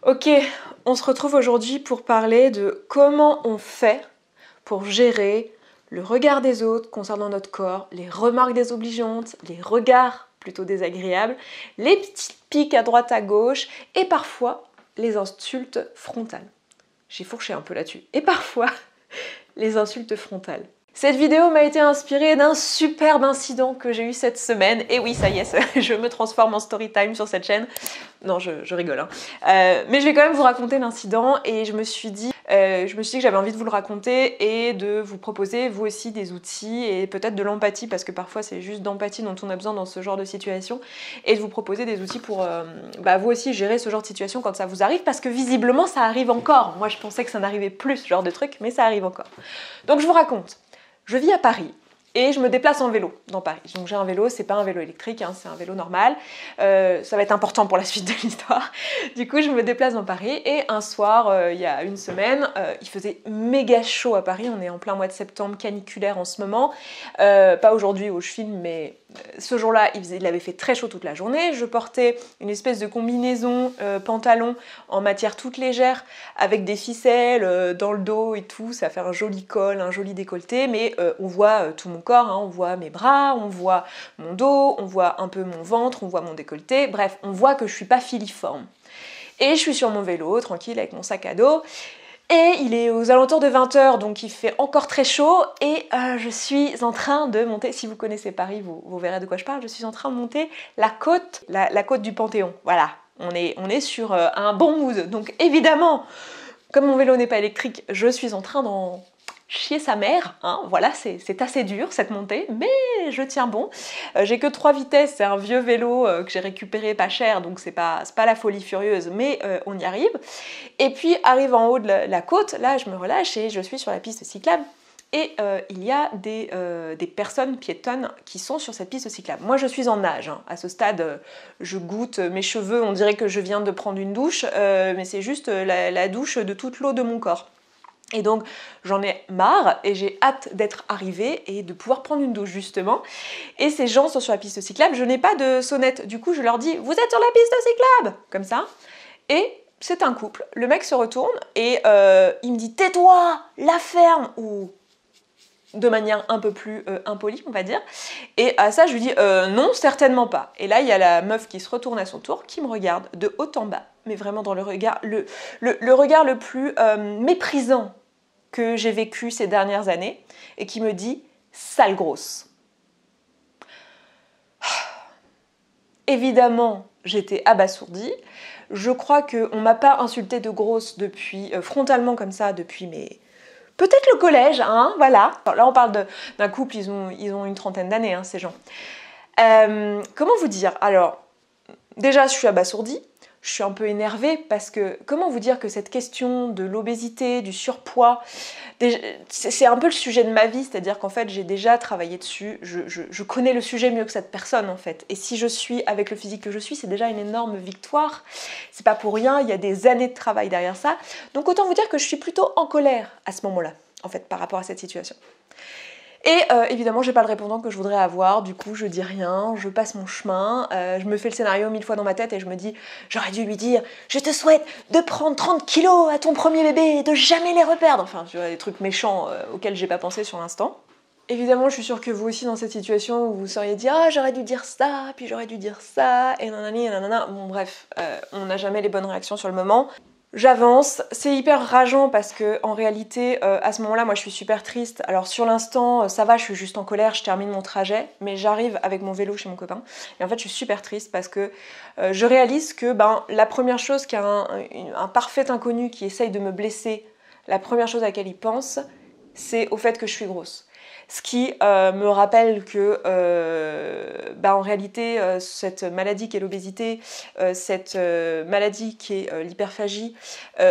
Ok, on se retrouve aujourd'hui pour parler de comment on fait pour gérer le regard des autres concernant notre corps, les remarques désobligeantes, les regards plutôt désagréables, les petites piques à droite à gauche et parfois les insultes frontales. J'ai fourché un peu là-dessus. Et parfois les insultes frontales. Cette vidéo m'a été inspirée d'un superbe incident que j'ai eu cette semaine. Et oui, ça y est, je me transforme en story time sur cette chaîne. Non, je rigole. Hein. Mais je vais quand même vous raconter l'incident et je me suis dit que j'avais envie de vous le raconter et de vous proposer vous aussi des outils et peut-être de l'empathie parce que parfois c'est juste d'empathie dont on a besoin dans ce genre de situation et de vous proposer des outils pour vous aussi gérer ce genre de situation quand ça vous arrive parce que visiblement ça arrive encore. Moi je pensais que ça n'arrivait plus ce genre de truc mais ça arrive encore. Donc je vous raconte. Je vis à Paris et je me déplace en vélo dans Paris. Donc j'ai un vélo, c'est pas un vélo électrique, hein, c'est un vélo normal. Ça va être important pour la suite de l'histoire. Du coup, je me déplace dans Paris et un soir, il y a une semaine, il faisait méga chaud à Paris. On est en plein mois de septembre, caniculaire en ce moment. Pas aujourd'hui où je filme, mais ce jour-là, il avait fait très chaud toute la journée. Je portais une espèce de combinaison pantalon en matière toute légère avec des ficelles dans le dos et tout. Ça fait un joli col, un joli décolleté, mais on voit tout mon corps, hein. On voit mes bras, on voit mon dos, on voit un peu mon ventre, on voit mon décolleté. Bref, on voit que je suis pas filiforme. Et je suis sur mon vélo, tranquille, avec mon sac à dos. Et il est aux alentours de 20h, donc il fait encore très chaud, et je suis en train de monter, si vous connaissez Paris, vous verrez de quoi je parle, je suis en train de monter la côte du Panthéon. Voilà, on est sur un bon mood. Donc évidemment, comme mon vélo n'est pas électrique, je suis en train d'en chier sa mère, hein. Voilà, c'est assez dur cette montée, mais je tiens bon. J'ai que 3 vitesses, c'est un vieux vélo que j'ai récupéré pas cher, donc c'est pas la folie furieuse, mais on y arrive. Et puis arrive en haut de la côte, là je me relâche et je suis sur la piste cyclable. Et il y a des personnes piétonnes qui sont sur cette piste cyclable. Moi je suis en nage, hein. À ce stade je goûte mes cheveux, on dirait que je viens de prendre une douche, mais c'est juste la douche de toute l'eau de mon corps. Et donc j'en ai marre et j'ai hâte d'être arrivée et de pouvoir prendre une douche justement. Et ces gens sont sur la piste cyclable, je n'ai pas de sonnette, du coup je leur dis « Vous êtes sur la piste cyclable !» comme ça. Et c'est un couple, le mec se retourne et il me dit « Tais-toi, la ferme !» ou de manière un peu plus impolie on va dire. Et à ça je lui dis « Non, certainement pas !» Et là il y a la meuf qui se retourne à son tour, qui me regarde de haut en bas, mais vraiment dans le regard, le regard le plus méprisant que j'ai vécu ces dernières années, et qui me dit « Sale grosse !» Évidemment, j'étais abasourdie. Je crois qu'on m'a pas insultée de grosse depuis, frontalement comme ça, depuis mes... Peut-être le collège, hein, voilà. Alors là, on parle d'un couple, ils ont une trentaine d'années, hein, ces gens. Comment vous dire? Alors, déjà, je suis abasourdie. Je suis un peu énervée parce que, comment vous dire que cette question de l'obésité, du surpoids, c'est un peu le sujet de ma vie, c'est-à-dire qu'en fait j'ai déjà travaillé dessus, je connais le sujet mieux que cette personne en fait. Et si je suis avec le physique que je suis, c'est déjà une énorme victoire. C'est pas pour rien, il y a des années de travail derrière ça. Donc autant vous dire que je suis plutôt en colère à ce moment-là, en fait, par rapport à cette situation. Et évidemment, j'ai pas le répondant que je voudrais avoir, du coup je dis rien, je passe mon chemin, je me fais le scénario 1000 fois dans ma tête et je me dis, j'aurais dû lui dire, je te souhaite de prendre 30 kilos à ton premier bébé et de jamais les reperdre. Enfin, tu vois, des trucs méchants auxquels j'ai pas pensé sur l'instant. Évidemment, je suis sûre que vous aussi dans cette situation où vous seriez dit, ah j'aurais dû dire ça, puis j'aurais dû dire ça, et nanani, et nanana. Bon bref, on n'a jamais les bonnes réactions sur le moment. J'avance, c'est hyper rageant parce que en réalité à ce moment-là moi je suis super triste. Alors sur l'instant ça va, je suis juste en colère, je termine mon trajet, mais j'arrive avec mon vélo chez mon copain et en fait je suis super triste parce que je réalise que la première chose qu'un parfait inconnu qui essaye de me blesser, la première chose à laquelle il pense, c'est au fait que je suis grosse. Ce qui me rappelle que en réalité cette maladie qui est l'obésité, cette maladie qui est l'hyperphagie,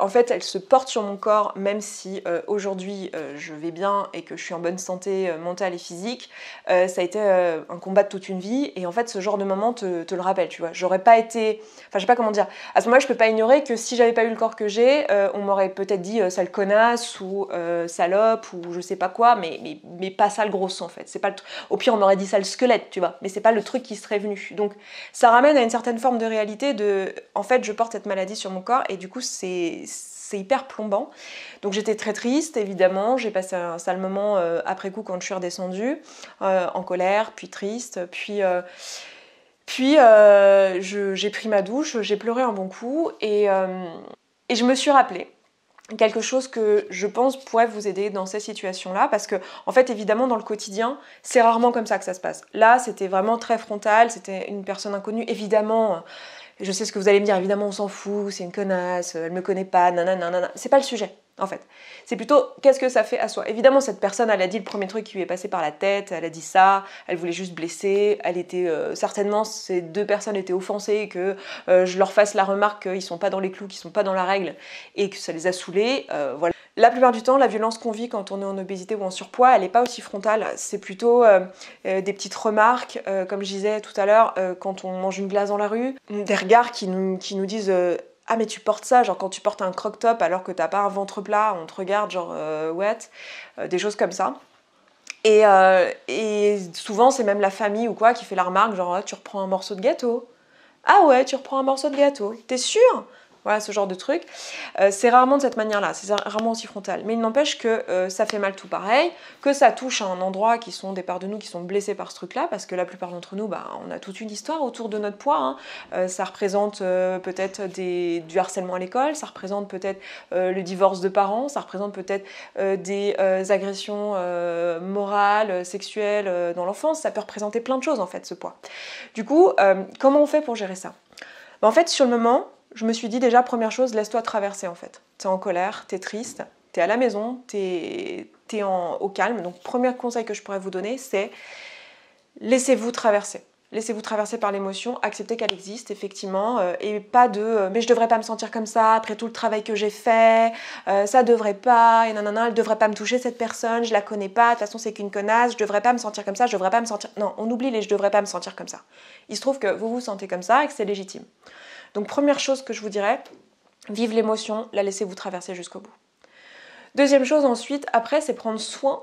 en fait elle se porte sur mon corps même si aujourd'hui je vais bien et que je suis en bonne santé mentale et physique. Ça a été un combat de toute une vie et en fait ce genre de moment te le rappelle, tu vois. J'aurais pas été... Enfin je sais pas comment dire. À ce moment-là je peux pas ignorer que si j'avais pas eu le corps que j'ai, on m'aurait peut-être dit sale connasse ou salope ou je sais pas quoi, mais pas pas ça le gros son en fait. C'est pas au pire on m'aurait dit ça le squelette, tu vois, mais c'est pas le truc qui serait venu. Donc ça ramène à une certaine forme de réalité de, en fait je porte cette maladie sur mon corps et du coup c'est hyper plombant. Donc j'étais très triste évidemment, j'ai passé un sale moment après coup quand je suis redescendue, en colère, puis triste, puis j'ai pris ma douche, j'ai pleuré un bon coup et je me suis rappelé quelque chose que je pense pourrait vous aider dans ces situations-là, parce que en fait évidemment dans le quotidien c'est rarement comme ça que ça se passe. Là c'était vraiment très frontal, c'était une personne inconnue, évidemment je sais ce que vous allez me dire, évidemment on s'en fout, c'est une connasse, elle me connaît pas, nanana, c'est pas le sujet en fait. C'est plutôt qu'est-ce que ça fait à soi. Évidemment cette personne elle a dit le premier truc qui lui est passé par la tête, elle a dit ça, elle voulait juste blesser, elle était certainement ces deux personnes étaient offensées et que je leur fasse la remarque qu'ils sont pas dans les clous, qu'ils sont pas dans la règle et que ça les a saoulés, voilà. La plupart du temps, la violence qu'on vit quand on est en obésité ou en surpoids, elle n'est pas aussi frontale. C'est plutôt des petites remarques, comme je disais tout à l'heure, quand on mange une glace dans la rue, des regards qui nous disent ah mais tu portes ça, genre quand tu portes un croc-top alors que t'as pas un ventre plat, on te regarde genre what, des choses comme ça. Et souvent c'est même la famille ou quoi qui fait la remarque genre tu reprends un morceau de gâteau. Ah ouais, tu reprends un morceau de gâteau, t'es sûr? Voilà, ce genre de truc. C'est rarement de cette manière-là, c'est rarement aussi frontal. Mais il n'empêche que ça fait mal tout pareil, que ça touche à un endroit qui sont des parts de nous qui sont blessées par ce truc-là, parce que la plupart d'entre nous, bah, on a toute une histoire autour de notre poids. Hein. Ça représente peut-être du harcèlement à l'école, ça représente peut-être le divorce de parents, ça représente peut-être des agressions morales, sexuelles dans l'enfance. Ça peut représenter plein de choses en fait, ce poids. Du coup, comment on fait pour gérer ça? En fait, sur le moment, je me suis dit déjà, première chose, laisse-toi traverser en fait. T'es en colère, t'es triste, t'es à la maison, t'es au calme. Donc, premier conseil que je pourrais vous donner, c'est laissez-vous traverser. Laissez-vous traverser par l'émotion, acceptez qu'elle existe effectivement, et pas de mais je devrais pas me sentir comme ça après tout le travail que j'ai fait, ça devrait pas, et nanana, elle devrait pas me toucher cette personne, je la connais pas, de toute façon c'est qu'une connasse, je devrais pas me sentir comme ça, je devrais pas me sentir. Non, on oublie les je devrais pas me sentir comme ça. Il se trouve que vous vous sentez comme ça et que c'est légitime. Donc première chose que je vous dirais, vive l'émotion, la laissez-vous traverser jusqu'au bout. Deuxième chose ensuite, après, c'est prendre soin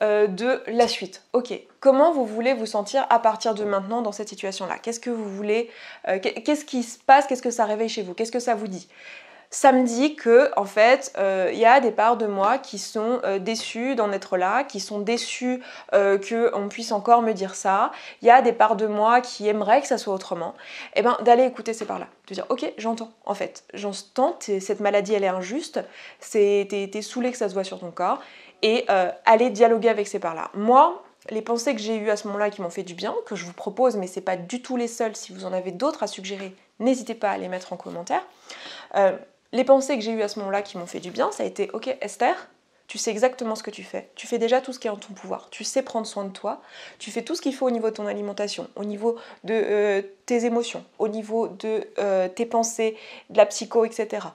de la suite. Ok, comment vous voulez vous sentir à partir de maintenant dans cette situation-là? Qu'est-ce que vous voulez, qu'est-ce qui se passe, qu'est-ce que ça réveille chez vous? Qu'est-ce que ça vous dit? Ça me dit que en fait, il y a des parts de moi qui sont déçues d'en être là, qui sont déçues qu'on puisse encore me dire ça. Il y a des parts de moi qui aimeraient que ça soit autrement. Et bien, d'aller écouter ces parts-là, de dire ok, j'entends. En fait, j'entends. Cette maladie, elle est injuste. T'es saoulé que ça se voit sur ton corps. Et aller dialoguer avec ces parts-là. Moi, les pensées que j'ai eues à ce moment-là qui m'ont fait du bien, que je vous propose, mais c'est pas du tout les seules. Si vous en avez d'autres à suggérer, n'hésitez pas à les mettre en commentaire. Les pensées que j'ai eues à ce moment-là qui m'ont fait du bien, ça a été ok Esther, tu sais exactement ce que tu fais. Tu fais déjà tout ce qui est en ton pouvoir. Tu sais prendre soin de toi. Tu fais tout ce qu'il faut au niveau de ton alimentation, au niveau de tes émotions, au niveau de tes pensées, de la psycho, etc.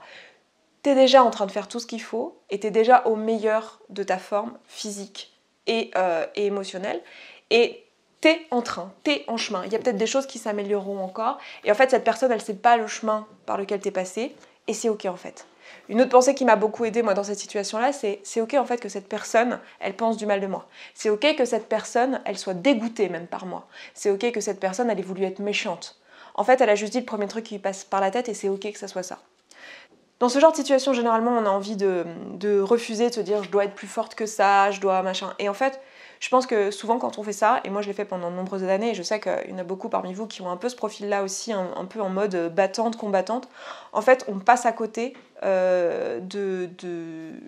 T'es déjà en train de faire tout ce qu'il faut et t'es déjà au meilleur de ta forme physique et émotionnelle. Et t'es en train, t'es en chemin. Il y a peut-être des choses qui s'amélioreront encore. Et en fait, cette personne, elle sait pas le chemin par lequel t'es passé. Et c'est ok en fait. Une autre pensée qui m'a beaucoup aidée moi dans cette situation-là, c'est ok en fait que cette personne, elle pense du mal de moi. C'est ok que cette personne, elle soit dégoûtée même par moi. C'est ok que cette personne, elle ait voulu être méchante. En fait, elle a juste dit le premier truc qui lui passe par la tête et c'est ok que ça soit ça. Dans ce genre de situation, généralement, on a envie de refuser, de se dire je dois être plus forte que ça, je dois machin. Et en fait, je pense que souvent quand on fait ça, et moi je l'ai fait pendant de nombreuses années, et je sais qu'il y en a beaucoup parmi vous qui ont un peu ce profil-là aussi, un peu en mode battante, combattante, en fait on passe à côté de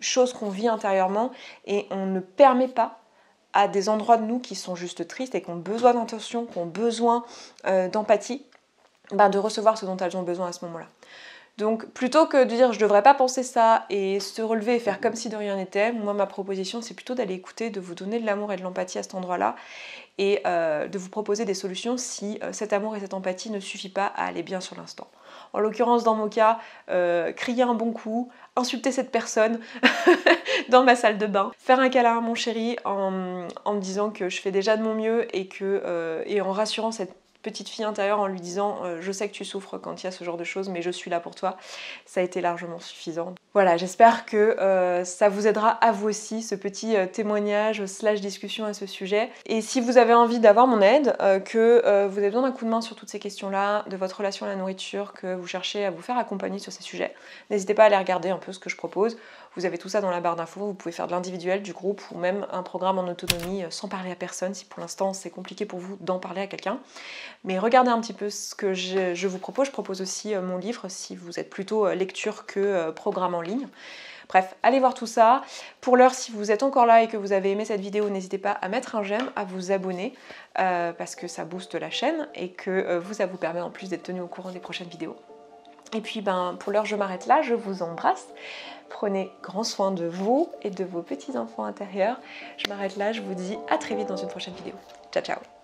choses qu'on vit intérieurement et on ne permet pas à des endroits de nous qui sont juste tristes et qui ont besoin d'intention, qui ont besoin d'empathie, de recevoir ce dont elles ont besoin à ce moment-là. Donc plutôt que de dire je devrais pas penser ça et se relever et faire comme si de rien n'était, moi ma proposition c'est plutôt d'aller écouter, de vous donner de l'amour et de l'empathie à cet endroit-là et de vous proposer des solutions si cet amour et cette empathie ne suffit pas à aller bien sur l'instant. En l'occurrence dans mon cas, crier un bon coup, insulter cette personne dans ma salle de bain, faire un câlin à mon chéri en me disant que je fais déjà de mon mieux et en rassurant cette petite fille intérieure en lui disant je sais que tu souffres quand il y a ce genre de choses, mais je suis là pour toi, ça a été largement suffisant. Voilà, j'espère que ça vous aidera à vous aussi, ce petit témoignage / discussion à ce sujet. Et si vous avez envie d'avoir mon aide, que vous avez besoin d'un coup de main sur toutes ces questions-là, de votre relation à la nourriture, que vous cherchez à vous faire accompagner sur ces sujets, n'hésitez pas à aller regarder un peu ce que je propose. Vous avez tout ça dans la barre d'infos, vous pouvez faire de l'individuel, du groupe ou même un programme en autonomie sans parler à personne si pour l'instant c'est compliqué pour vous d'en parler à quelqu'un. Mais regardez un petit peu ce que je vous propose. Je propose aussi mon livre si vous êtes plutôt lecture que programme en ligne. Bref, allez voir tout ça. Pour l'heure, si vous êtes encore là et que vous avez aimé cette vidéo, n'hésitez pas à mettre un j'aime, à vous abonner parce que ça booste la chaîne et que vous, ça vous permet en plus d'être tenu au courant des prochaines vidéos. Et puis pour l'heure je m'arrête là, je vous embrasse. Prenez grand soin de vous et de vos petits enfants intérieurs. Je m'arrête là, je vous dis à très vite dans une prochaine vidéo. Ciao ciao.